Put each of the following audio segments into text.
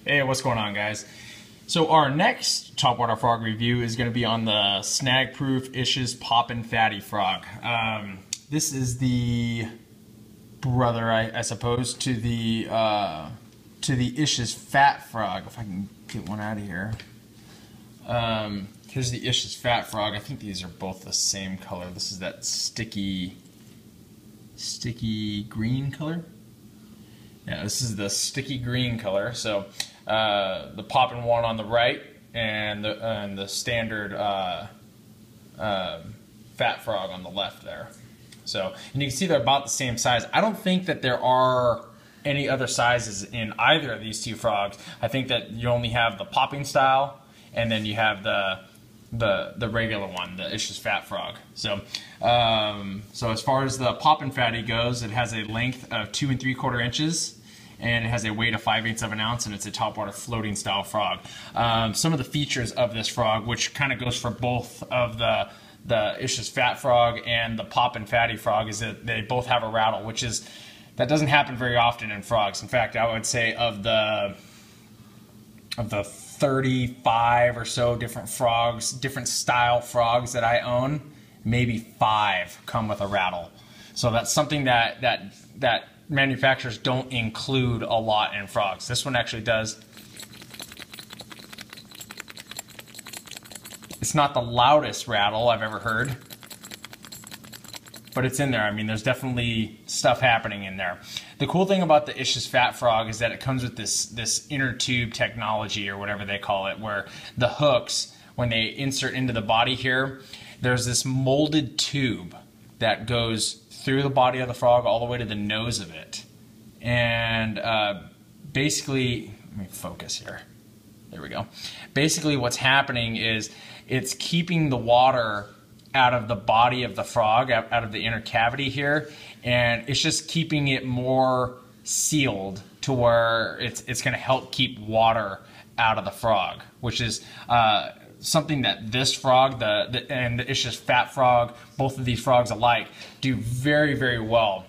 Hey, what's going on, guys? So our next topwater frog review is going to be on the Snag Proof Ish's Poppin Phattie frog. This is the brother, I suppose, to the Ish's Fat frog. If I can get one out of here. Here's the Ish's Fat frog. I think these are both the same color. This is that sticky green color. Yeah, this is the sticky green color. So the Poppin one on the right, and the standard fat frog on the left there. So, and you can see they're about the same size. I don't think that there are any other sizes in either of these two frogs. I think that you only have the popping style, and then you have the regular one, the Ish's Fat frog. So, so as far as the Poppin Phattie goes, it has a length of 2 3/4 inches, and it has a weight of 5/8 of an ounce, and it's a topwater floating style frog. Some of the features of this frog, which kind of goes for both of the Ish's Fat frog and the Poppin Phattie frog, is that they both have a rattle, that doesn't happen very often in frogs. In fact, I would say of the 35 or so different frogs, different style frogs that I own, maybe 5 come with a rattle. So that's something that manufacturers don't include a lot in frogs. This one actually does. It's not the loudest rattle I've ever heard, but it's in there. I mean, there's definitely stuff happening in there. The cool thing about the Ish's Fat frog is that it comes with this inner tube technology, or whatever they call it, where the hooks, when they insert into the body here, there's this molded tube that goes through the body of the frog all the way to the nose of it. And basically, let me focus here. There we go. Basically what's happening is it's keeping the water out of the body of the frog, out of the inner cavity here, and it's just keeping it more sealed to where it's going to help keep water out of the frog, which is something that this frog and the Ish's Fat frog, both of these frogs alike, do very, very well.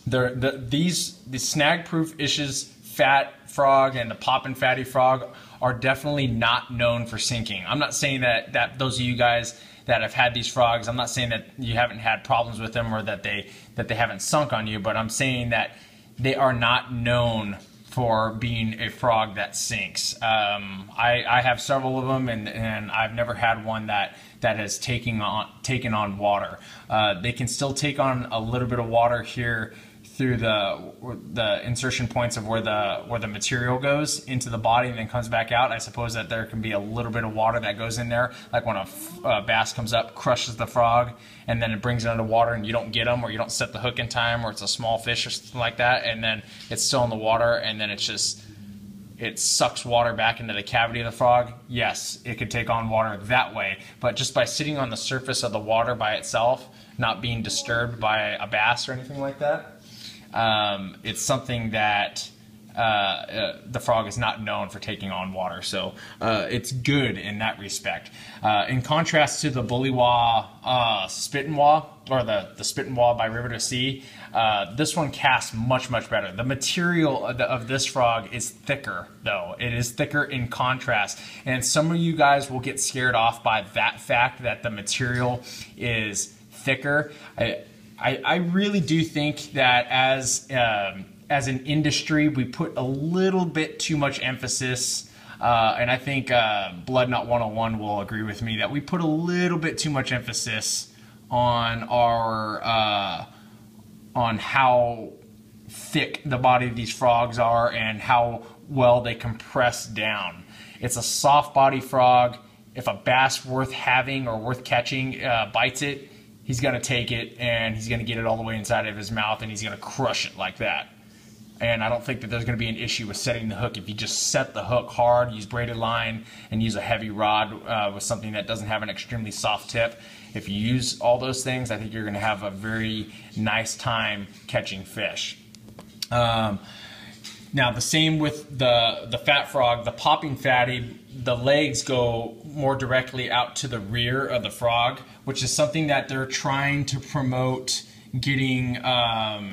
The Snag Proof Ish's Fat frog and the Poppin Phattie frog are definitely not known for sinking. I'm not saying that those of you guys that have had these frogs, I'm not saying that you haven't had problems with them or that they haven't sunk on you, but I'm saying that they are not known for being a frog that sinks. I have several of them, and I've never had one that has taken on water. They can still take on a little bit of water here through the insertion points of where the material goes into the body and then comes back out. I suppose that there can be a little bit of water that goes in there, like when a bass comes up, crushes the frog, and then it brings it under water and you don't get them, or you don't set the hook in time, or it's a small fish or something like that, and then it's still in the water, and then it sucks water back into the cavity of the frog. Yes, it could take on water that way, but just by sitting on the surface of the water by itself, not being disturbed by a bass or anything like that, it's something that the frog is not known for taking on water, so it's good in that respect. In contrast to the Bullywah Spit and Wah, or the Spit and Wah by River to Sea, this one casts much, much better. The material of this frog is thicker, though. It is thicker in contrast, and some of you guys will get scared off by that fact that the material is thicker. I really do think that as an industry, we put a little bit too much emphasis, and I think Blood Knot 101 will agree with me, that we put a little bit too much emphasis on on how thick the body of these frogs are and how well they compress down. It's a soft body frog. If a bass worth having or worth catching bites it, he's going to take it, and he's going to get it all the way inside of his mouth, and he's going to crush it like that. And I don't think that there's going to be an issue with setting the hook. If you just set the hook hard, use braided line, and use a heavy rod with something that doesn't have an extremely soft tip, if you use all those things, I think you're going to have a very nice time catching fish. Now, the same with the fat frog, the Poppin Phattie. The legs go more directly out to the rear of the frog, which is something that they're trying to promote, getting the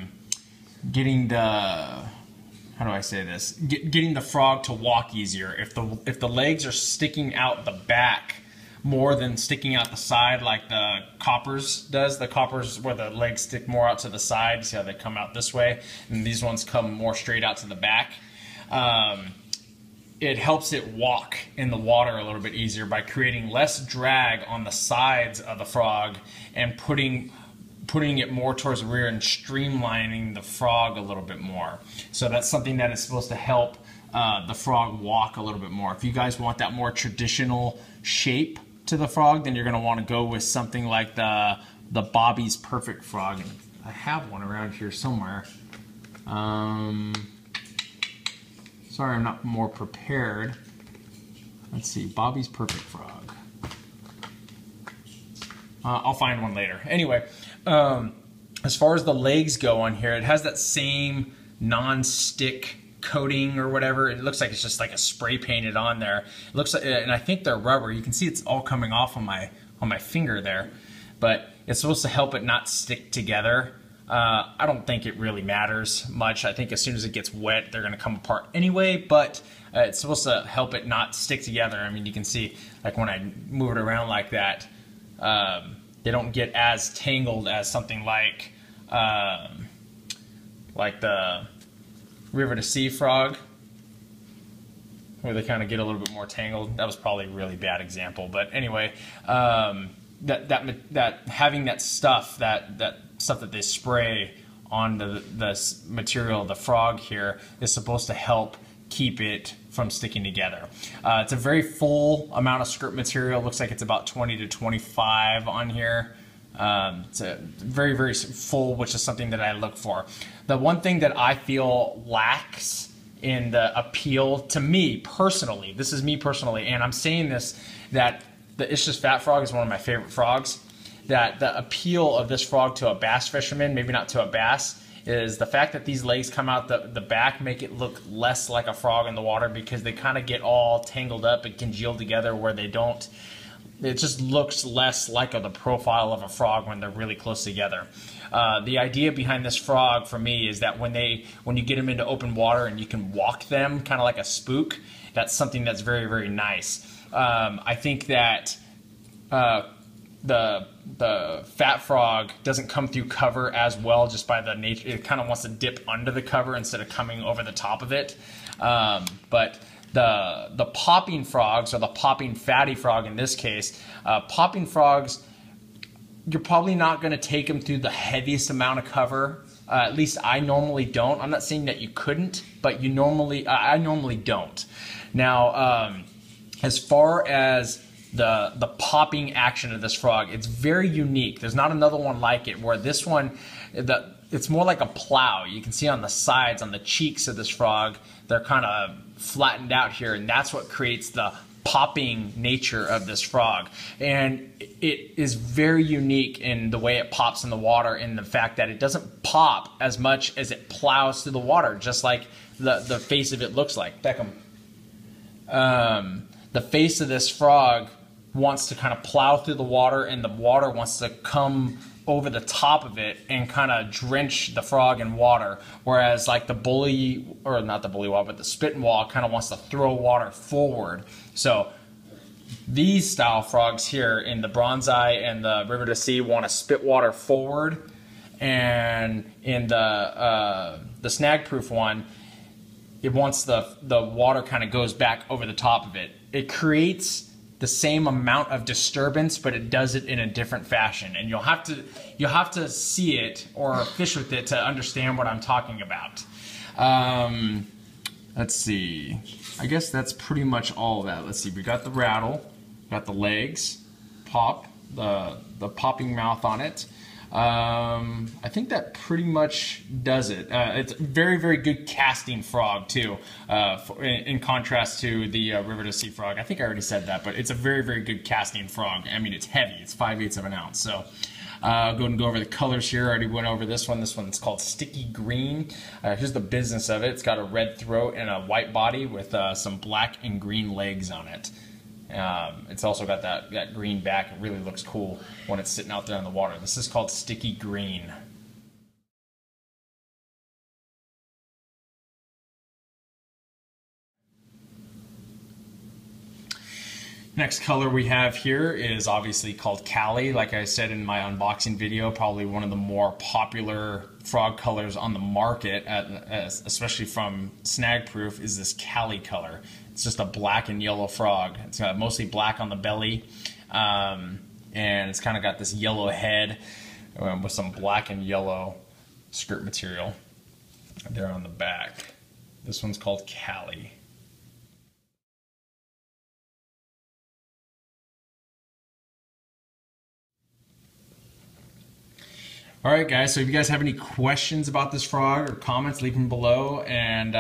how do I say this? Getting the frog to walk easier. If the legs are sticking out the back more than sticking out the side like the coppers does, the coppers where the legs stick more out to the side, see how they come out this way, and these ones come more straight out to the back. It helps it walk in the water a little bit easier by creating less drag on the sides of the frog and putting it more towards the rear and streamlining the frog a little bit more. So that's something that is supposed to help the frog walk a little bit more. If you guys want that more traditional shape to the frog, then you're going to want to go with something like the Bobby's Perfect Frog. And I have one around here somewhere. Sorry, I'm not more prepared. Let's see, Bobby's Perfect Frog. I'll find one later. Anyway, as far as the legs go on here, it has that same non-stick coating or whatever. It looks like it's just like a spray painted on there. It looks like, and I think they're rubber. You can see it's all coming off on my finger there, but it's supposed to help it not stick together. I don't think it really matters much. I think as soon as it gets wet, they're going to come apart anyway, but it's supposed to help it not stick together. I mean, you can see, like when I move it around like that, they don't get as tangled as something like the River to Sea frog, where they kind of get a little bit more tangled. That was probably a really bad example, but anyway, that having that stuff that they spray on the material of the frog here is supposed to help keep it from sticking together. It's a very full amount of skirt material. Looks like it's about 20 to 25 on here. It's a very, very full, which is something that I look for. The one thing that I feel lacks in the appeal to me personally, this is me personally, and I'm saying this, that the It's Just Fat frog is one of my favorite frogs, that the appeal of this frog to a bass fisherman, maybe not to a bass, is the fact that these legs come out the back make it look less like a frog in the water, because they kind of get all tangled up and congealed together where they don't. It just looks less like the profile of a frog when they're really close together. The idea behind this frog for me is that when you get them into open water and you can walk them kind of like a spook, that's something that's very, very nice. I think that the fat frog doesn't come through cover as well, just by the nature. It kind of wants to dip under the cover instead of coming over the top of it. But the popping frogs, or the Poppin Phattie frog in this case, popping frogs, you're probably not going to take them through the heaviest amount of cover. At least I normally don't. I'm not saying that you couldn't, but I normally don't. Now, as far as the popping action of this frog, it's very unique. There's not another one like it, where this one, it's more like a plow. You can see on the sides, on the cheeks of this frog, they're kind of flattened out here, and that's what creates the popping nature of this frog. And it is very unique in the way it pops in the water, in the fact that it doesn't pop as much as it plows through the water, just like the face of it looks like. Beckham. The face of this frog wants to kind of plow through the water, and the water wants to come over the top of it and kind of drench the frog in water, whereas like the bully, or not the bully wall, but the spit and wall kind of wants to throw water forward. So these style frogs here in the Bronzeye and the River to Sea want to spit water forward, and in the Snag proof one, it wants the water kind of goes back over the top of it. It creates the same amount of disturbance, but it does it in a different fashion, and you'll have to see it or fish with it to understand what I'm talking about. Let's see. I guess that's pretty much all of that. Let's see. We got the rattle, got the legs, pop, the popping mouth on it. I think that pretty much does it. It's a very, very good casting frog too, in contrast to the River to Sea frog. I think I already said that, but it's a very, very good casting frog. I mean, it's heavy. It's 5/8 of an ounce. So go ahead and go over the colors here. I already went over this one. This one's called Sticky Green. Here's the business of it. It's got a red throat and a white body with some black and green legs on it. It's also got that green back. It really looks cool when it's sitting out there in the water. This is called Sticky Green. Next color we have here is obviously called Cali. Like I said in my unboxing video, probably one of the more popular frog colors on the market, especially from Snag Proof, is this Cali color. It's just a black and yellow frog. It's mostly black on the belly, and it's kind of got this yellow head with some black and yellow skirt material there on the back. This one's called Cali. All right, guys, so if you guys have any questions about this frog or comments, leave them below, and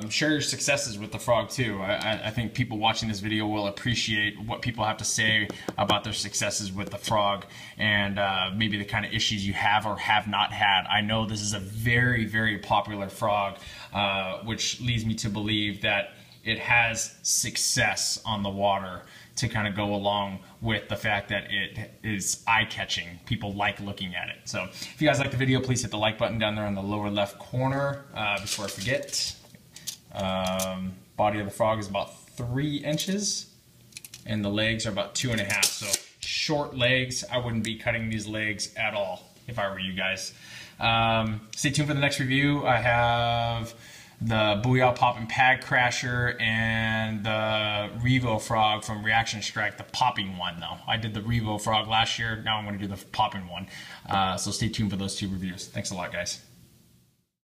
share your successes with the frog too. I think people watching this video will appreciate what people have to say about their successes with the frog, and maybe the kind of issues you have or have not had. I know this is a very, very popular frog, which leads me to believe that it has success on the water to kind of go along with the fact that it is eye-catching. People like looking at it. So if you guys like the video, please hit the like button down there in the lower left corner. Before I forget, body of the frog is about 3 inches and the legs are about 2.5. So short legs. I wouldn't be cutting these legs at all if I were you guys. Stay tuned for the next review. I have the Booyah Poppin Pad Crasher and the Revo Frog from Reaction Strike, the popping one though. I did the Revo Frog last year, now I'm going to do the popping one. So stay tuned for those 2 reviews. Thanks a lot, guys.